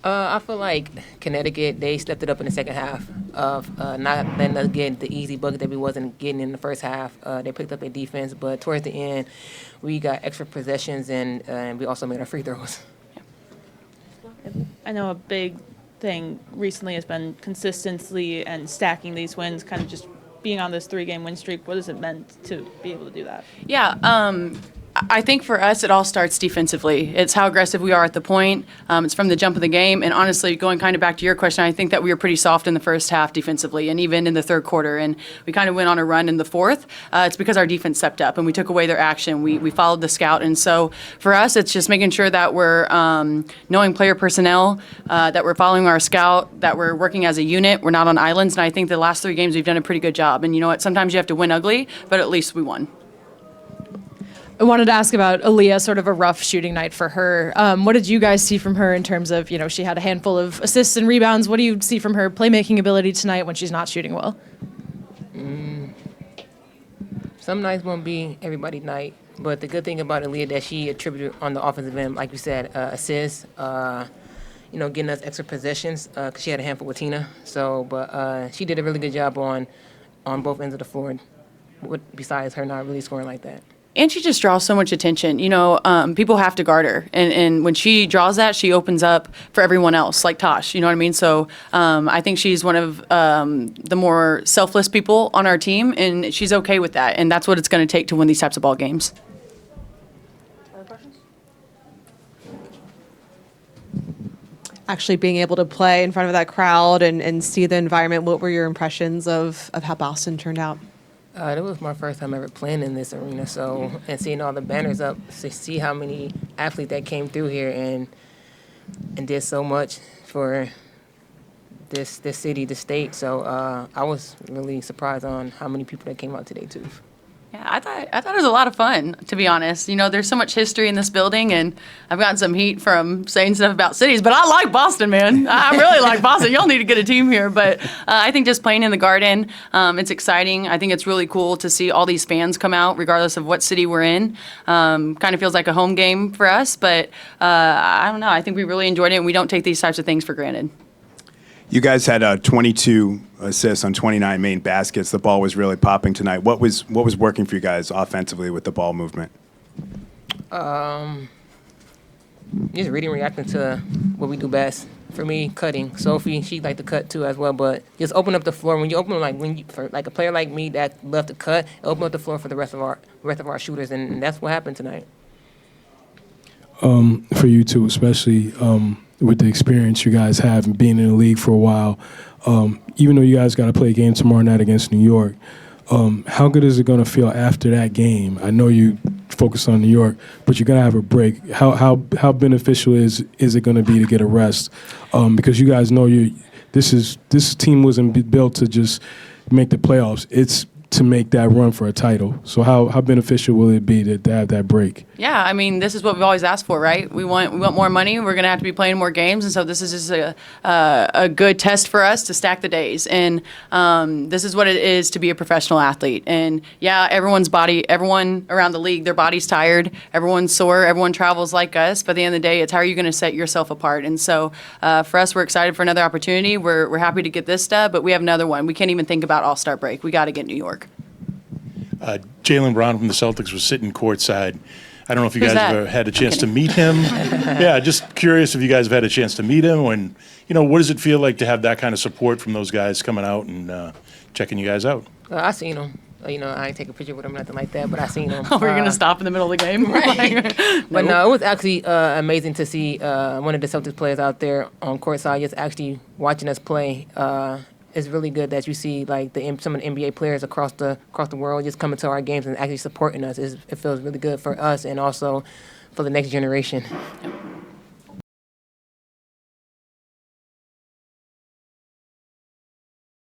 I feel like Connecticut, they stepped it up in the second half of not letting us get the easy bucket that we wasn't getting in the first half. They picked up their defense, but towards the end, we got extra possessions and we also made our free throws. I know a big thing recently has been consistency and stacking these wins, kind of just being on this 3-game win streak. What has it meant to be able to do that? Yeah, I think for us, it all starts defensively. It's how aggressive we are at the point. It's from the jump of the game. And honestly, going kind of back to your question, I think that we were pretty soft in the first half defensively and even in the third quarter. And we kind of went on a run in the fourth. It's because our defense stepped up and we took away their action. We followed the scout. And so for us, it's just making sure that we're knowing player personnel, that we're following our scout, that we're working as a unit. We're not on islands. And I think the last 3 games we've done a pretty good job. And you know what? Sometimes you have to win ugly, but at least we won. I wanted to ask about Aliyah, sort of a rough shooting night for her. What did you guys see from her in terms of, she had a handful of assists and rebounds. What do you see from her playmaking ability tonight when she's not shooting well? Some nights won't be everybody's night, but the good thing about Aliyah that she attributed on the offensive end, like you said, assists, getting us extra possessions because she had a handful with Tina. So, but she did a really good job on both ends of the floor, besides her not really scoring like that. And she just draws so much attention. People have to guard her. And when she draws that, she opens up for everyone else, like Tosh. You know what I mean? So I think she's one of the more selfless people on our team, and she's okay with that. And that's what it's going to take to win these types of ball games. Other questions? Actually being able to play in front of that crowd and see the environment, what were your impressions of how Boston turned out? It was my first time ever playing in this arena, and seeing all the banners up, to see how many athletes that came through here and did so much for this city, this state. So I was really surprised on how many people that came out today too. Yeah, I thought it was a lot of fun, to be honest. There's so much history in this building, and I've gotten some heat from saying stuff about cities, but I like Boston, man. I really like Boston. Y'all need to get a team here. But I think just playing in the Garden, it's exciting. I think it's really cool to see all these fans come out, regardless of what city we're in. Kind of feels like a home game for us, but I don't know. I think we really enjoyed it, and we don't take these types of things for granted. You guys had 22 assists on 29 main baskets. The ball was really popping tonight. What was working for you guys offensively with the ball movement? Just reading, reacting to what we do best. For me, cutting. Sophie, she like to cut too as well, but just open up the floor. When you open, for a player like me that love to cut, open up the floor for the rest of our shooters, and that's what happened tonight. For you too, especially with the experience you guys have and being in the league for a while, even though you guys got to play a game tomorrow night against New York, how good is it going to feel after that game? I know you focus on New York, but you're going to have a break. How beneficial is it going to be to get a rest? Because you guys know this team wasn't built to just make the playoffs. It's to make that run for a title. So how beneficial will it be to have that break? Yeah, I mean, this is what we've always asked for, right? We want more money. We're going to have to be playing more games, and so this is just a good test for us to stack the days. And this is what it is to be a professional athlete. And yeah, everyone around the league, their body's tired, everyone's sore, everyone travels like us. But at the end of the day, it's how are you going to set yourself apart? And so for us, we're excited for another opportunity. We're happy to get this step, but we have another one. We can't even think about All-Star break. We got to get New York. Jaylen Brown from the Celtics was sitting courtside. I don't know if you Who's guys that? have ever had a chance to meet him. Yeah, just curious if you guys have had a chance to meet him. And, what does it feel like to have that kind of support from those guys coming out and checking you guys out? I seen him. I ain't take a picture with him, nothing like that, but I seen him. Oh, we're going to stop in the middle of the game? Right. But no, it was actually amazing to see one of the Celtics players out there on courtside just actually watching us play. It's really good that you see some of the NBA players across the world just coming to our games and actually supporting us. It feels really good for us and also for the next generation.